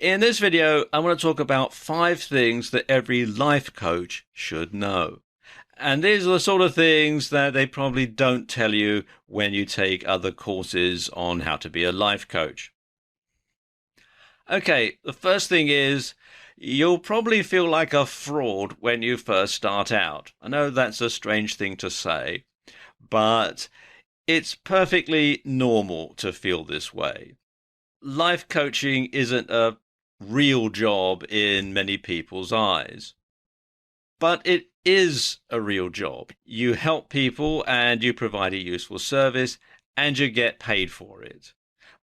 In this video, I want to talk about 5 things that every life coach should know. And these are the sort of things that they probably don't tell you when you take other courses on how to be a life coach. Okay, the first thing is you'll probably feel like a fraud when you first start out. I know that's a strange thing to say, but it's perfectly normal to feel this way. Life coaching isn't a real job in many people's eyes, but it is a real job. You help people and you provide a useful service and you get paid for it.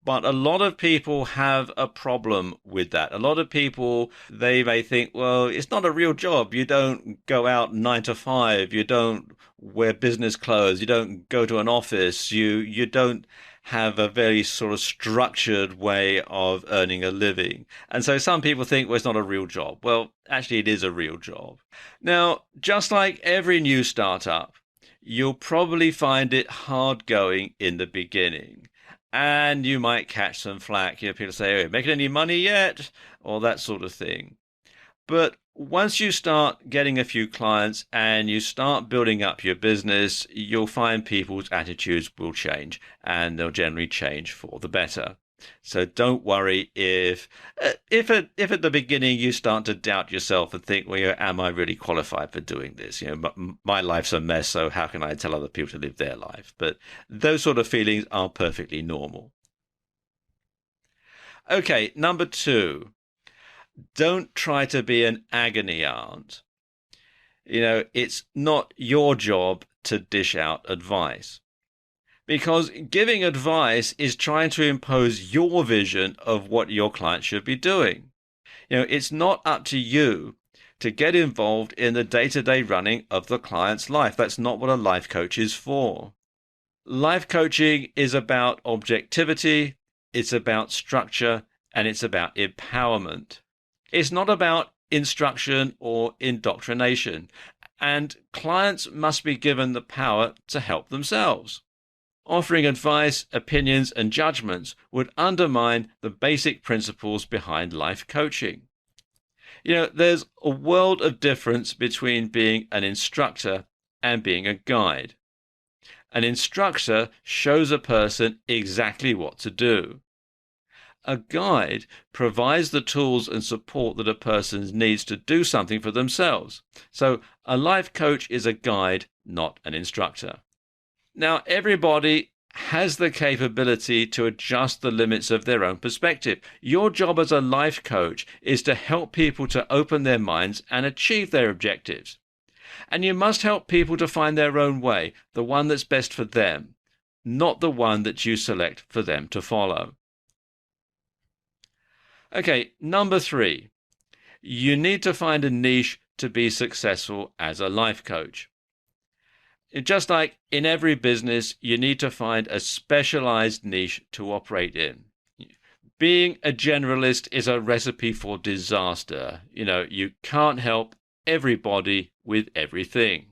But a lot of people have a problem with that. A lot of people, they may think, well, it's not a real job. You don't go out 9 to 5. You don't wear business clothes. You don't go to an office. You don't have a very sort of structured way of earning a living. And so some people think, well, it's not a real job. Well, actually, it is a real job. Now, just like every new startup, you'll probably find it hard going in the beginning. And you might catch some flack. People say, "Oh, making any money yet?" Or that sort of thing. But once you start getting a few clients and you start building up your business, you'll find people's attitudes will change and they'll generally change for the better. So don't worry if at the beginning you start to doubt yourself and think, well, am I really qualified for doing this? My life's a mess, so how can I tell other people to live their life? But those sort of feelings are perfectly normal. Okay, number 2, don't try to be an agony aunt. It's not your job to dish out advice. Because giving advice is trying to impose your vision of what your client should be doing. It's not up to you to get involved in the day-to-day running of the client's life. That's not what a life coach is for. Life coaching is about objectivity, it's about structure, and it's about empowerment. It's not about instruction or indoctrination, and clients must be given the power to help themselves. Offering advice, opinions, and judgments would undermine the basic principles behind life coaching. There's a world of difference between being an instructor and being a guide. An instructor shows a person exactly what to do. A guide provides the tools and support that a person needs to do something for themselves. So a life coach is a guide, not an instructor. Now, everybody has the capability to adjust the limits of their own perspective. Your job as a life coach is to help people to open their minds and achieve their objectives. And you must help people to find their own way, the one that's best for them, not the one that you select for them to follow. Okay, number 3, you need to find a niche to be successful as a life coach. Just like in every business, you need to find a specialized niche to operate in. Being a generalist is a recipe for disaster. You can't help everybody with everything.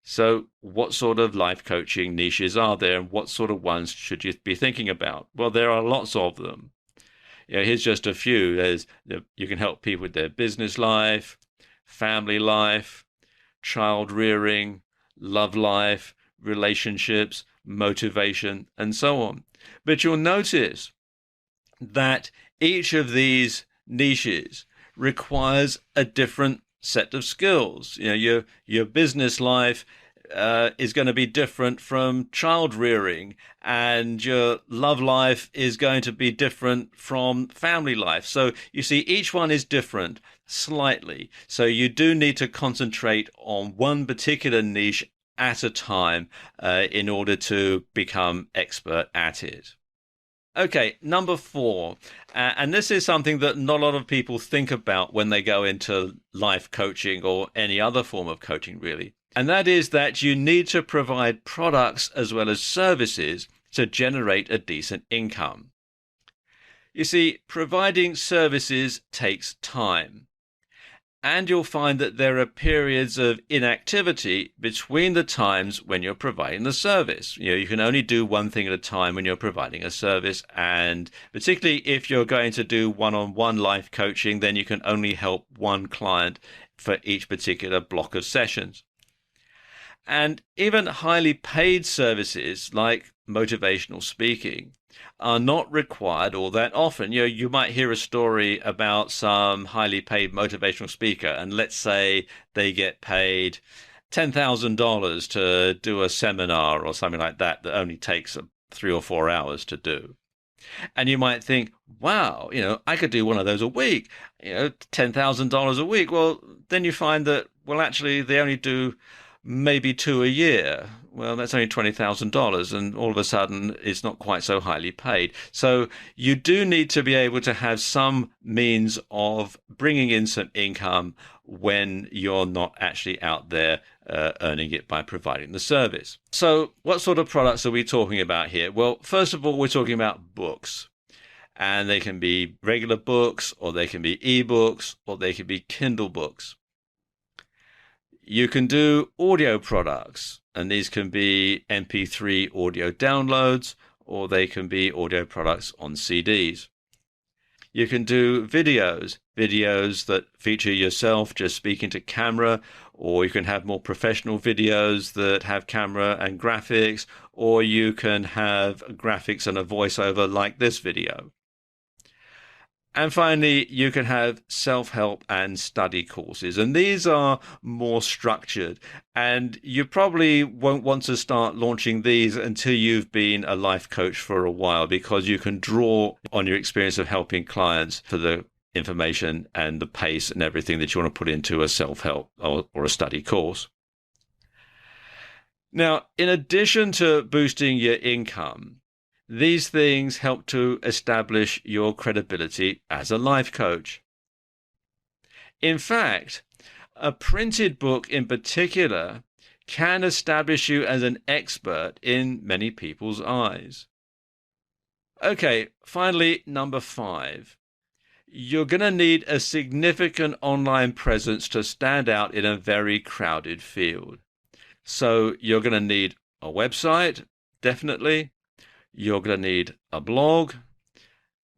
So what sort of life coaching niches are there, and what sort of ones should you be thinking about? Well, there are lots of them. Here's just a few. You can help people with their business life, family life, child rearing, love life, relationships, motivation, and so on. But you'll notice that each of these niches requires a different set of skills. Your business life is going to be different from child rearing, and your love life is going to be different from family life. So you see, each one is different slightly. So you do need to concentrate on one particular niche at a time in order to become expert at it. Okay, number 4, and this is something that not a lot of people think about when they go into life coaching or any other form of coaching, really. And that is that you need to provide products as well as services to generate a decent income. You see, providing services takes time. And you'll find that there are periods of inactivity between the times when you're providing the service. You can only do one thing at a time when you're providing a service. And particularly if you're going to do one-on-one life coaching, then you can only help one client for each particular block of sessions. And even highly paid services like motivational speaking are not required all that often. You might hear a story about some highly paid motivational speaker, and let's say they get paid $10,000 to do a seminar or something like that only takes 3 or 4 hours to do. And you might think, wow, I could do one of those a week, $10,000 a week. Well, then you find that, well, actually, they only do maybe 2 a year. Well, that's only $20,000, and all of a sudden it's not quite so highly paid. So you do need to be able to have some means of bringing in some income when you're not actually out there earning it by providing the service. So what sort of products are we talking about here? Well, first of all, we're talking about books. And they can be regular books, or they can be ebooks, or they can be Kindle books. You can do audio products, and these can be MP3 audio downloads, or they can be audio products on CDs. You can do videos that feature yourself just speaking to camera, or you can have more professional videos that have camera and graphics, or you can have graphics and a voiceover like this video. And finally, you can have self-help and study courses. And these are more structured. And you probably won't want to start launching these until you've been a life coach for a while, because you can draw on your experience of helping clients for the information and the pace and everything that you want to put into a self-help or a study course. Now, in addition to boosting your income, these things help to establish your credibility as a life coach. In fact, a printed book in particular can establish you as an expert in many people's eyes. Okay, finally, number 5. You're going to need a significant online presence to stand out in a very crowded field. So you're going to need a website, definitely. You're going to need a blog.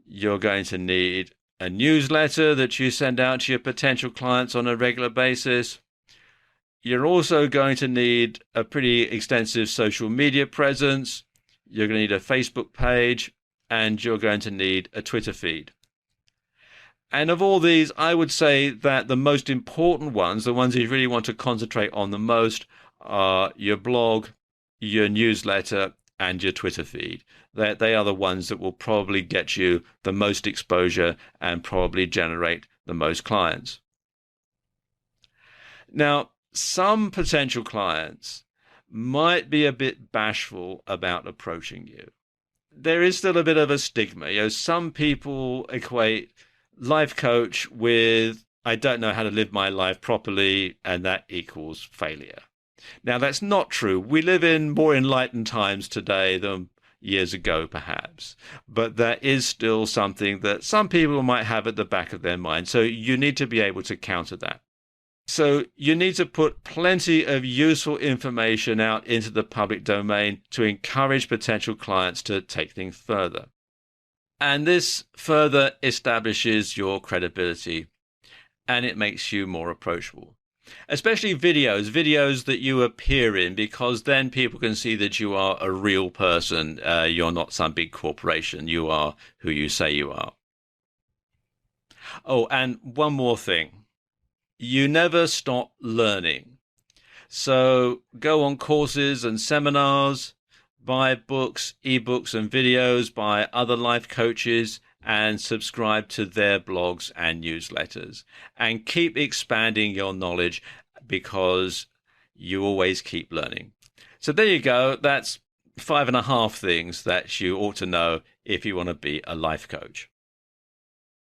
You're going to need a newsletter that you send out to your potential clients on a regular basis. You're also going to need a pretty extensive social media presence. You're going to need a Facebook page, and you're going to need a Twitter feed. And of all these, I would say that the most important ones, the ones you really want to concentrate on the most, are your blog, your newsletter, and your Twitter feed. They are the ones that will probably get you the most exposure and probably generate the most clients. Now, some potential clients might be a bit bashful about approaching you. There is still a bit of a stigma. Some people equate life coach with, I don't know how to live my life properly, and that equals failure. Now, that's not true. We live in more enlightened times today than years ago, perhaps. But that is still something that some people might have at the back of their mind. So you need to be able to counter that. So you need to put plenty of useful information out into the public domain to encourage potential clients to take things further. And this further establishes your credibility, and it makes you more approachable. Especially videos that you appear in, because then people can see that you are a real person. You're not some big corporation. You are who you say you are. Oh, and one more thing. You never stop learning. So go on courses and seminars, buy books, ebooks and videos by other life coaches, and subscribe to their blogs and newsletters, and keep expanding your knowledge, because you always keep learning. So there you go. That's 5.5 things that you ought to know if you want to be a life coach.